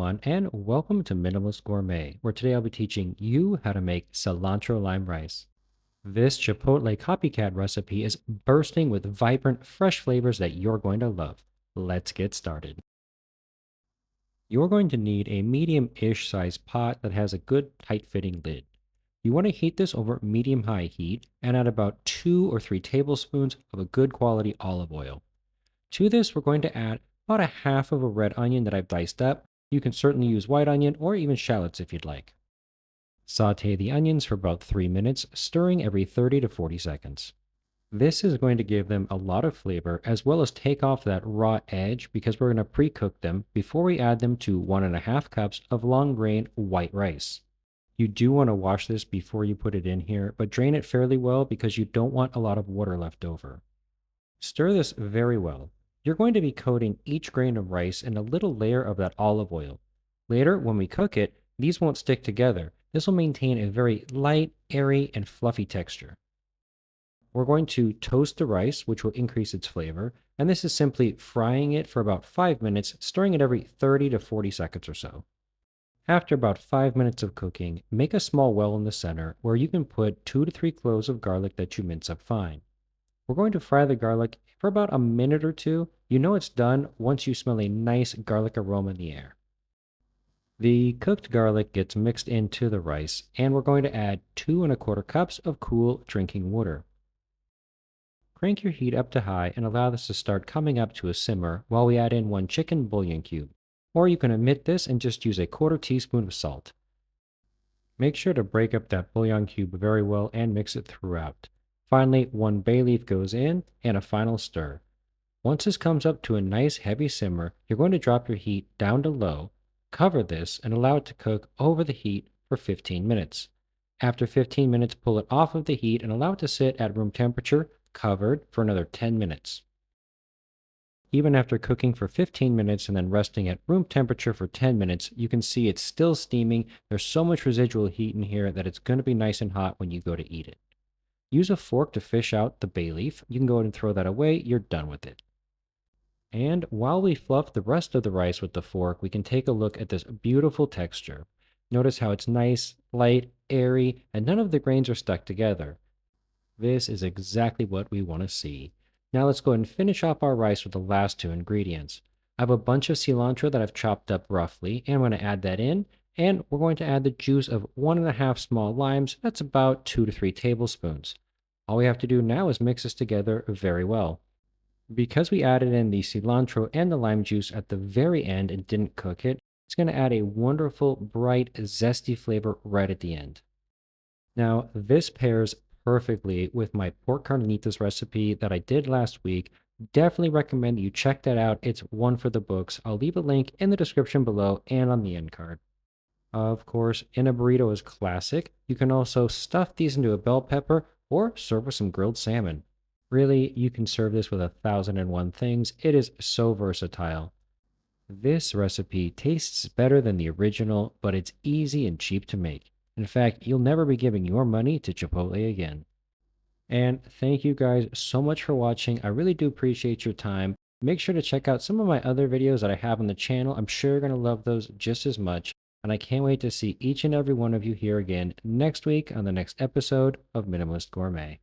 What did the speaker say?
everyone, and welcome to Minimalist Gourmet, where today I'll be teaching you how to make cilantro lime rice. This Chipotle copycat recipe is bursting with vibrant, fresh flavors that you're going to love. Let's get started. You're going to need a medium-ish sized pot that has a good tight-fitting lid. You want to heat this over medium-high heat and add about 2 or 3 tablespoons of a good quality olive oil. To this, we're going to add about a half of a red onion that I've diced up. You can certainly use white onion or even shallots if you'd like. Saute the onions for about 3 minutes, stirring every 30 to 40 seconds. This is going to give them a lot of flavor as well as take off that raw edge because we're going to pre-cook them before we add them to 1.5 cups of long grain white rice. You do want to wash this before you put it in here, but drain it fairly well because you don't want a lot of water left over. Stir this very well. You're going to be coating each grain of rice in a little layer of that olive oil. Later, when we cook it, these won't stick together. This will maintain a very light, airy, and fluffy texture. We're going to toast the rice, which will increase its flavor, and this is simply frying it for about 5 minutes, stirring it every 30 to 40 seconds or so. After about 5 minutes of cooking, make a small well in the center where you can put 2 to 3 cloves of garlic that you mince up fine. We're going to fry the garlic for about a minute or two. You know it's done once you smell a nice garlic aroma in the air. The cooked garlic gets mixed into the rice, and we're going to add 2.25 cups of cool drinking water. Crank your heat up to high and allow this to start coming up to a simmer while we add in 1 chicken bouillon cube. Or you can omit this and just use a 1/4 teaspoon of salt. Make sure to break up that bouillon cube very well and mix it throughout. Finally, 1 bay leaf goes in and a final stir. Once this comes up to a nice heavy simmer, you're going to drop your heat down to low, cover this, and allow it to cook over the heat for 15 minutes. After 15 minutes, pull it off of the heat and allow it to sit at room temperature, covered, for another 10 minutes. Even after cooking for 15 minutes and then resting at room temperature for 10 minutes, you can see it's still steaming. There's so much residual heat in here that it's going to be nice and hot when you go to eat it. Use a fork to fish out the bay leaf. You can go ahead and throw that away. You're done with it. And while we fluff the rest of the rice with the fork, we can take a look at this beautiful texture. Notice how it's nice, light, airy, and none of the grains are stuck together. This is exactly what we want to see. Now let's go ahead and finish off our rice with the last 2 ingredients. I have a bunch of cilantro that I've chopped up roughly, and I'm going to add that in. And we're going to add the juice of 1.5 small limes. That's about 2 to 3 tablespoons. All we have to do now is mix this together very well. Because we added in the cilantro and the lime juice at the very end and didn't cook it, it's going to add a wonderful, bright, zesty flavor right at the end. Now, this pairs perfectly with my pork carnitas recipe that I did last week. Definitely recommend that you check that out. It's one for the books. I'll leave a link in the description below and on the end card. Of course, in a burrito is classic. You can also stuff these into a bell pepper or serve with some grilled salmon. Really, you can serve this with 1,001 things. It is so versatile. This recipe tastes better than the original, but it's easy and cheap to make. In fact, you'll never be giving your money to Chipotle again. And thank you guys so much for watching. I really do appreciate your time. Make sure to check out some of my other videos that I have on the channel. I'm sure you're going to love those just as much. And I can't wait to see each and every one of you here again next week on the next episode of Minimalist Gourmet.